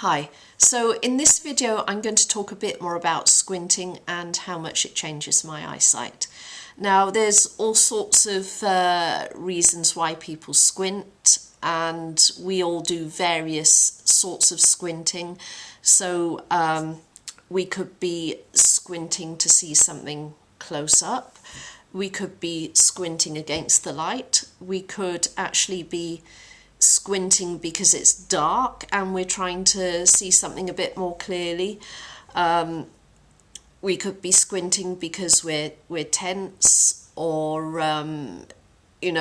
Hi, so in this video I'm going to talk a bit more about squinting and how much it changes my eyesight. Now there's all sorts of reasons why people squint, and we all do various sorts of squinting. So we could be squinting to see something close up, we could be squinting against the light, we could actually be squinting because it's dark and we're trying to see something a bit more clearly. We could be squinting because we're tense, or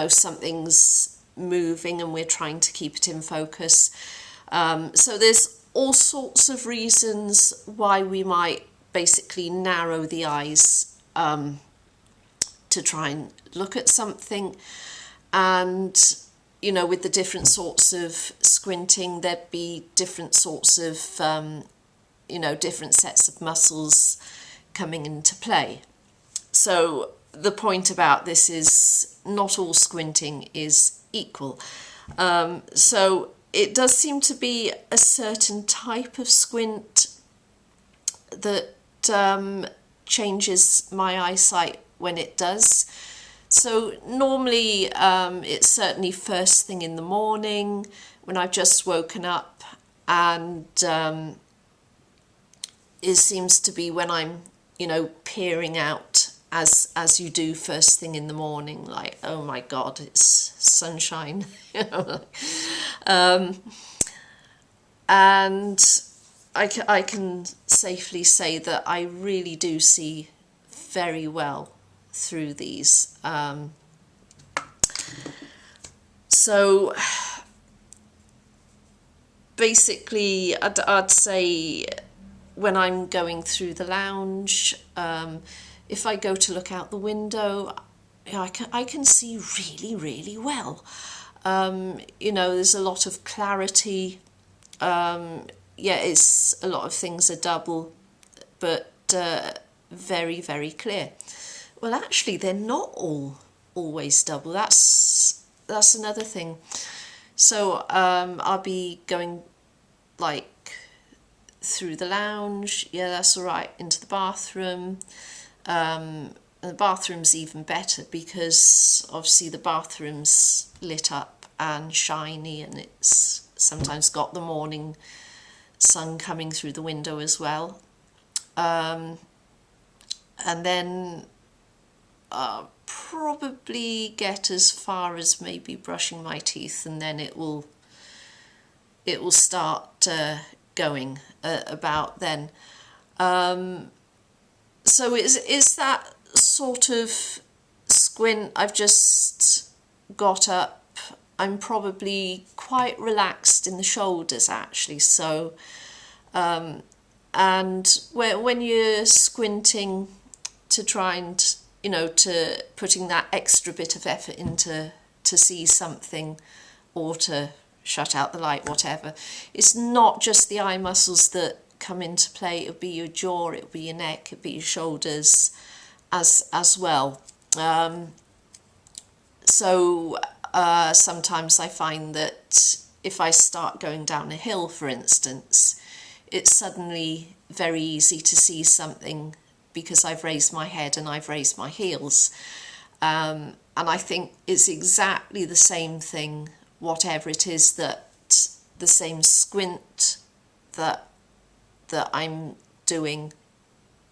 something's moving and we're trying to keep it in focus. So there's all sorts of reasons why we might basically narrow the eyes to try and look at something. And with the different sorts of squinting, there'd be different sorts of, different sets of muscles coming into play. So the point about this is not all squinting is equal. So it does seem to be a certain type of squint that changes my eyesight when it does. So normally it's certainly first thing in the morning when I've just woken up, and it seems to be when I'm, peering out as you do first thing in the morning, like, oh my God, it's sunshine, and I can safely say that I really do see very well through these. So basically I'd say when I'm going through the lounge, if I go to look out the window, I can see really well. There's a lot of clarity. It's a lot of things are double, but very clear. Well, actually, they're not always double. That's another thing. So I'll be going like through the lounge. Yeah, that's all right. Into the bathroom. And the bathroom's even better because obviously the bathroom's lit up and shiny, and it's sometimes got the morning sun coming through the window as well. And then probably get as far as maybe brushing my teeth, and then it will start going about then. So is that sort of squint. I've just got up. I'm probably quite relaxed in the shoulders actually. So and when you're squinting to try and to putting that extra bit of effort into to see something or to shut out the light, whatever, it's not just the eye muscles that come into play. It'll be your jaw, it'll be your neck, it'll be your shoulders as well. So sometimes I find that if I start going down a hill, for instance, it's suddenly very easy to see something because I've raised my head and I've raised my heels. And I think it's exactly the same thing, whatever it is, that the same squint that I'm doing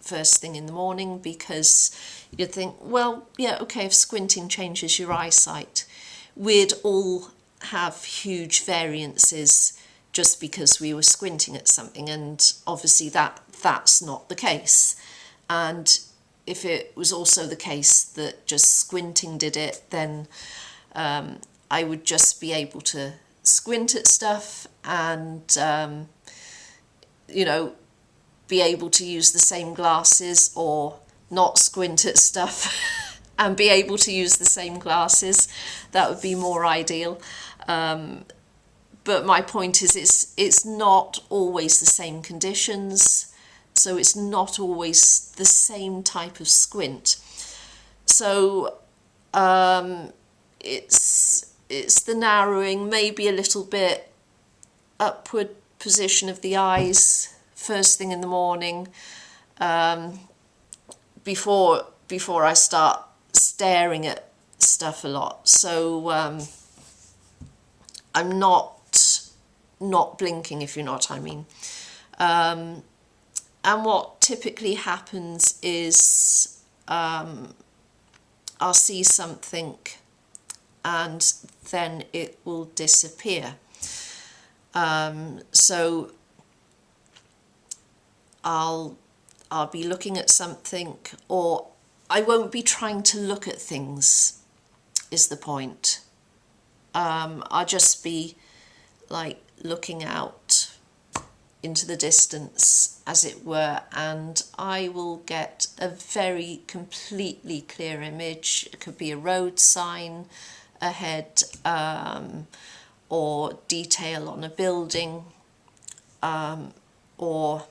first thing in the morning, because you'd think, well, yeah, okay, if squinting changes your eyesight, we'd all have huge variances just because we were squinting at something, and obviously that's not the case. And if it was also the case that just squinting did it, then I would just be able to squint at stuff and, be able to use the same glasses, or not squint at stuff and be able to use the same glasses. That would be more ideal. But my point is it's not always the same conditions. So it's not always the same type of squint. So it's the narrowing, maybe a little bit upward position of the eyes first thing in the morning, before I start staring at stuff a lot. So I'm not blinking, if you know what I mean. And what typically happens is I'll see something and then it will disappear. So I'll be looking at something, or I won't be trying to look at things, is the point. I'll just be like looking out into the distance, as it were, and I will get a very completely clear image. It could be a road sign ahead, or detail on a building, or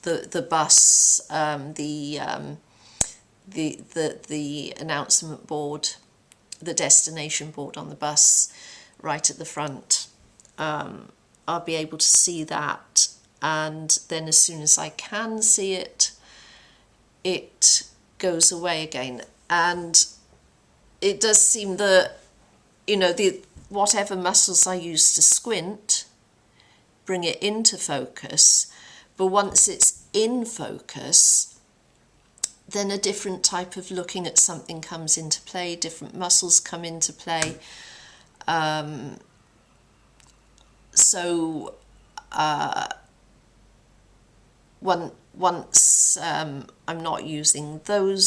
the bus, the announcement board, the destination board on the bus right at the front. I'll be able to see that, and then as soon as I can see it, it goes away again. And it does seem that, you know, whatever muscles I use to squint bring it into focus, but once it's in focus, then a different type of looking at something comes into play, different muscles come into play. So once I'm not using the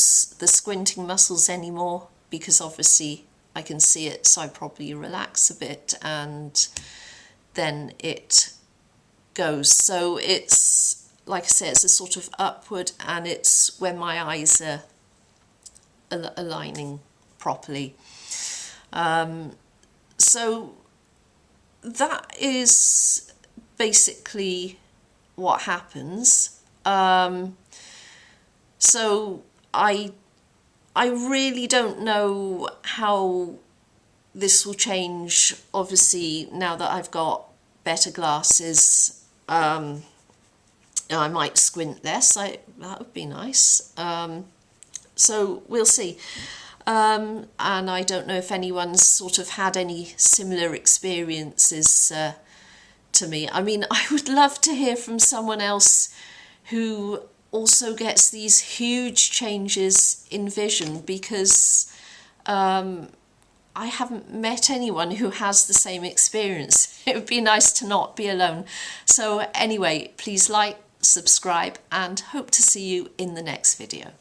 squinting muscles anymore, because obviously I can see it, so I probably relax a bit and then it goes. So it's, like I say, it's a sort of upward, and it's when my eyes are aligning properly. So that is basically what happens. So I really don't know how this will change, obviously, now that I've got better glasses. I might squint less, that would be nice. So we'll see. And I don't know if anyone's sort of had any similar experiences to me. I mean, I would love to hear from someone else who also gets these huge changes in vision, because I haven't met anyone who has the same experience. It would be nice to not be alone. So anyway, please like, subscribe, and hope to see you in the next video.